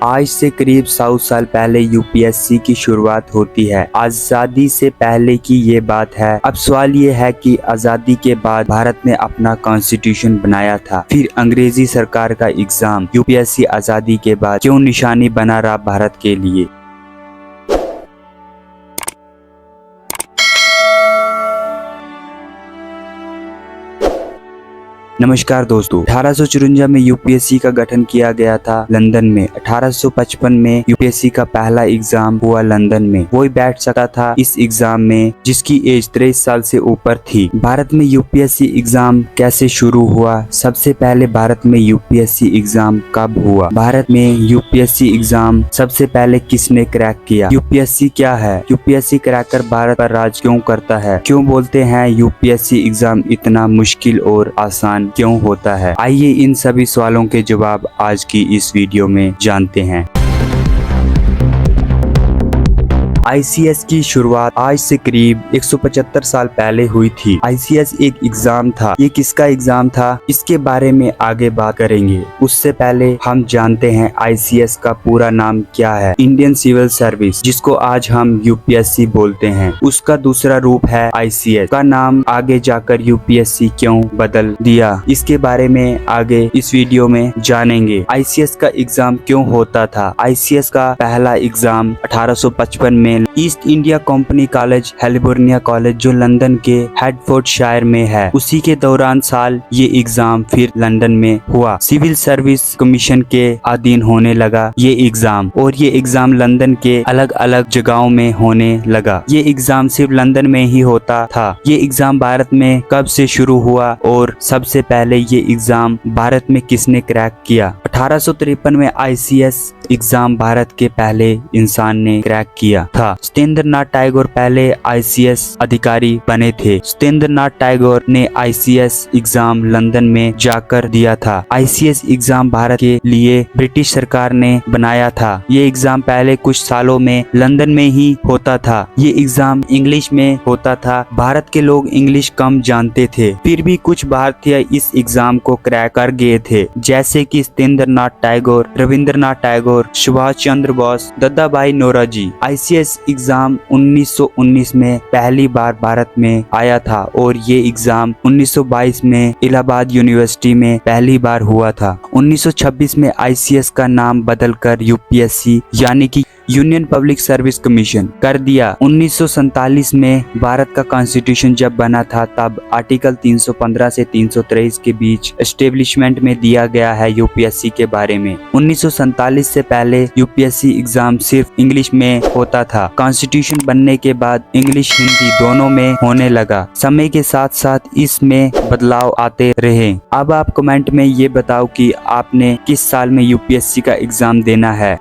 आज से करीब 100 साल पहले यूपीएससी की शुरुआत होती है। आजादी से पहले की ये बात है। अब सवाल ये है कि आजादी के बाद भारत ने अपना कॉन्स्टिट्यूशन बनाया था, फिर अंग्रेजी सरकार का एग्जाम यूपीएससी आजादी के बाद क्यों निशानी बना रहा भारत के लिए। नमस्कार दोस्तों, 1854 में यूपीएससी का गठन किया गया था लंदन में। 1855 में यूपीएससी का पहला एग्जाम हुआ लंदन में। वही बैठ सका था इस एग्जाम में जिसकी एज 23 साल से ऊपर थी। भारत में यूपीएससी एग्जाम कैसे शुरू हुआ? सबसे पहले भारत में यूपीएससी एग्जाम कब हुआ? भारत में यूपीएससी एग्जाम सबसे पहले किसने क्रैक किया? यूपीएससी क्या है? यूपीएससी क्रैक कर भारत पर राज क्यों करता है? क्यों बोलते हैं यूपीएससी एग्जाम इतना मुश्किल और आसान क्यों होता है? आइए इन सभी सवालों के जवाब आज की इस वीडियो में जानते हैं। आईसीएस की शुरुआत आज से करीब 175 साल पहले हुई थी। आईसीएस एक एग्जाम था। ये किसका एग्जाम था, इसके बारे में आगे बात करेंगे। उससे पहले हम जानते हैं आईसीएस का पूरा नाम क्या है। इंडियन सिविल सर्विस, जिसको आज हम यूपीएससी बोलते हैं, उसका दूसरा रूप है आईसीएस। का नाम आगे जाकर यूपीएससी क्यों बदल दिया, इसके बारे में आगे इस वीडियो में जानेंगे। आईसीएस का एग्जाम क्यों होता था? आईसीएस का पहला एग्जाम 1855 में East India company college, Haileybury college, जो लंदन के हेडफोर्डशायर में है, उसी के दौरान साल ये एग्जाम फिर लंदन में हुआ। सिविल सर्विस कमीशन के अधीन होने लगा ये एग्जाम, और ये एग्जाम लंदन के अलग अलग जगहों में होने लगा। ये एग्जाम सिर्फ लंदन में ही होता था। ये एग्जाम भारत में कब से शुरू हुआ और सबसे पहले ये एग्जाम भारत में किसने क्रैक किया? 1853 में आईसीएस एग्जाम भारत के पहले इंसान ने क्रैक किया था। सत्येंद्रनाथ टैगोर पहले आईसीएस अधिकारी बने थे। सत्येंद्रनाथ टैगोर ने आईसीएस एग्जाम लंदन में जाकर दिया था। आईसीएस एग्जाम भारत के लिए ब्रिटिश सरकार ने बनाया था। ये एग्जाम पहले कुछ सालों में लंदन में ही होता था। ये एग्जाम इंग्लिश में होता था। भारत के लोग इंग्लिश कम जानते थे, फिर भी कुछ भारतीय इस एग्जाम को क्रैक कर गए थे, जैसे कि सत्येंद्रनाथ टैगोर, रविंद्रनाथ टैगोर, सुभाष चंद्र बोस, दादा भाई नौरोजी। आईसीएस एग्जाम 1919 में पहली बार भारत में आया था, और ये एग्जाम 1922 में इलाहाबाद यूनिवर्सिटी में पहली बार हुआ था। 1926 में आईसीएस का नाम बदलकर यूपीएससी यानी कि यूनियन पब्लिक सर्विस कमीशन कर दिया। 1947 में भारत का कॉन्स्टिट्यूशन जब बना था, तब आर्टिकल 315 से 323 के बीच एस्टेब्लिशमेंट में दिया गया है यूपीएससी के बारे में। 1947 से पहले यूपीएससी एग्जाम सिर्फ इंग्लिश में होता था। कॉन्स्टिट्यूशन बनने के बाद इंग्लिश हिंदी दोनों में होने लगा। समय के साथ साथ इसमें बदलाव आते रहे। अब आप कमेंट में ये बताओ कि आपने किस साल में यूपीएससी का एग्जाम देना है।